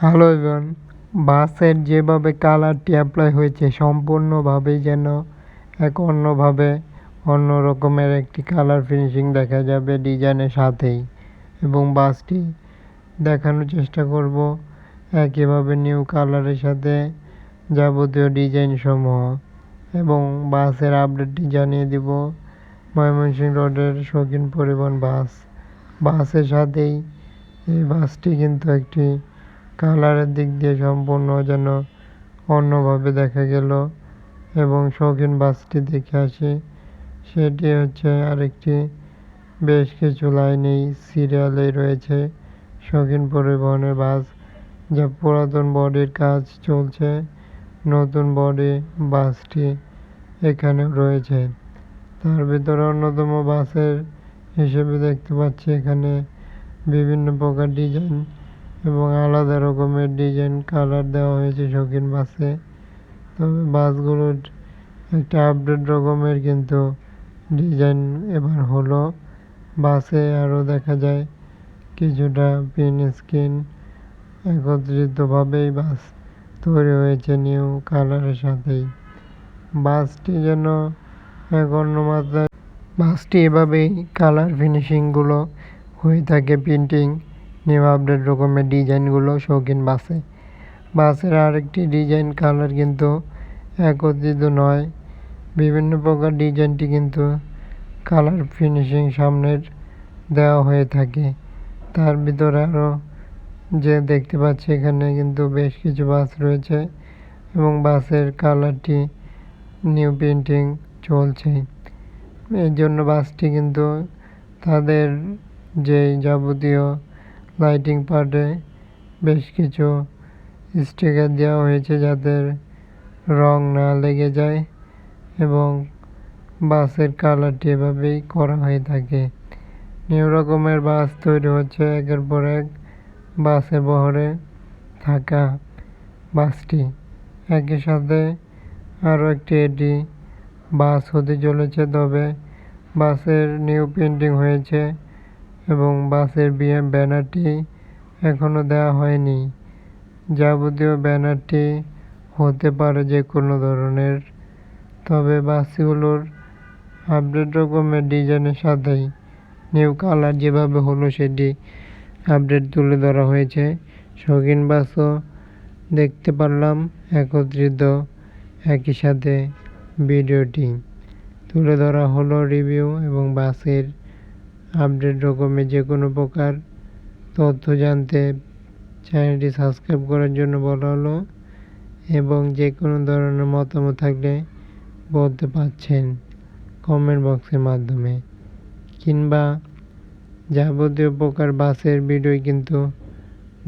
Hello everyone, বাসের যেভাবে কালারটি অ্যাপ্লাই হয়েছে সম্পূর্ণভাবেই যেন এক অন্যভাবে অন্য রকমের একটি কালার ফিনিশিং দেখা যাবে ডিজাইনের সাথেই, এবং বাসটি দেখানোর চেষ্টা করব একইভাবে নিউ কালারের সাথে যাবতীয় ডিজাইন সমূহ, এবং বাসের আপডেটটি জানিয়ে দিব ময়মনসিংহ রোডের শৌখিন পরিবহন বাসের সাথেই এই বাসটি কিন্তু একটি কালারের দিক দিয়ে সম্পূর্ণ যেন অন্যভাবে দেখা গেল। এবং শৌখিন বাসটি দেখে আসি, সেটি হচ্ছে আরেকটি বেশ কিছু লাইনেই সিরিয়ালেই রয়েছে শৌখিন পরিবহনের বাস, যা পুরাতন বডির কাজ চলছে, নতুন বডি বাসটি এখানেও রয়েছে। তার ভিতরে অন্যতম বাসের হিসেবে দেখতে পাচ্ছি এখানে বিভিন্ন প্রকার ডিজাইন এবং আলাদা রকমের ডিজাইন কালার দেওয়া হয়েছে শৌখিন বাসে। তবে বাসগুলোর একটা আপডেট রকমের কিন্তু ডিজাইন এবার হলো বাসে। আরও দেখা যায় কিছুটা পিন স্ক্রিন একত্রিতভাবেই বাস তৈরি হয়েছে নিউ কালারের সাথেই। বাসটি যেন এক অন্য মাত্রায় বাসটি এভাবেই কালার ফিনিশিংগুলো হয়ে থাকে, প্রিন্টিং নিউ আপডেট রকমের ডিজাইনগুলো শৌখিন বাসের আরেকটি ডিজাইন কালার কিন্তু একত্রিত নয়, বিভিন্ন প্রকার ডিজাইনটি কিন্তু কালার ফিনিশিং সামনের দেওয়া হয়ে থাকে। তার ভিতরে আরও যে দেখতে পাচ্ছি এখানে কিন্তু বেশ কিছু বাস রয়েছে এবং বাসের কালারটি নিউ প্রিন্টিং চলছে। এর জন্য বাসটি কিন্তু তাদের যে যাবতীয় লাইটিং পার্টে বেশ কিছু স্টিকার দেওয়া হয়েছে যাতে রং না লেগে যায়, এবং বাসের কালারটি এভাবেই করা হয়ে থাকে। নিউ রকমের বাস তৈরি হচ্ছে একের পর এক বাসের বহরে থাকা বাসটি। একই সাথে আরও একটি এটি বাস হতে চলেছে, তবে বাসের নিউ প্রিন্টিং হয়েছে এবং বাসের ব্যানারটি এখনও দেওয়া হয়নি। যাবতীয় ব্যানারটি হতে পারে যে কোনো ধরনের, তবে বাসগুলোর আপডেট রকমের ডিজাইনের সাথেই নিউ কালার যেভাবে হলো সেটি আপডেট তুলে ধরা হয়েছে। শৌখিন বাসও দেখতে পারলাম একত্রিত একই সাথে ভিডিওটি তুলে ধরা হলো রিভিউ, এবং বাসের আপডেট রকমের যে কোনো প্রকার তথ্য জানতে চ্যানেলটি সাবস্ক্রাইব করার জন্য বলা হলো, এবং যে কোনো ধরনের মতামত থাকলে বলতে পারছেন কমেন্ট বক্সের মাধ্যমে, কিংবা যাবতীয় প্রকার বাসের ভিডিও কিন্তু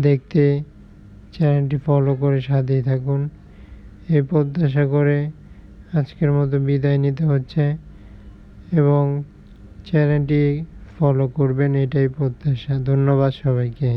দেখতে চ্যানেলটি ফলো করে সাথেই থাকুন। এই প্রত্যাশা করে আজকের মতো বিদায় নিতে হচ্ছে, এবং চ্যানেলটি ফলো করবেন এটাই প্রত্যাশা। ধন্যবাদ সবাইকে।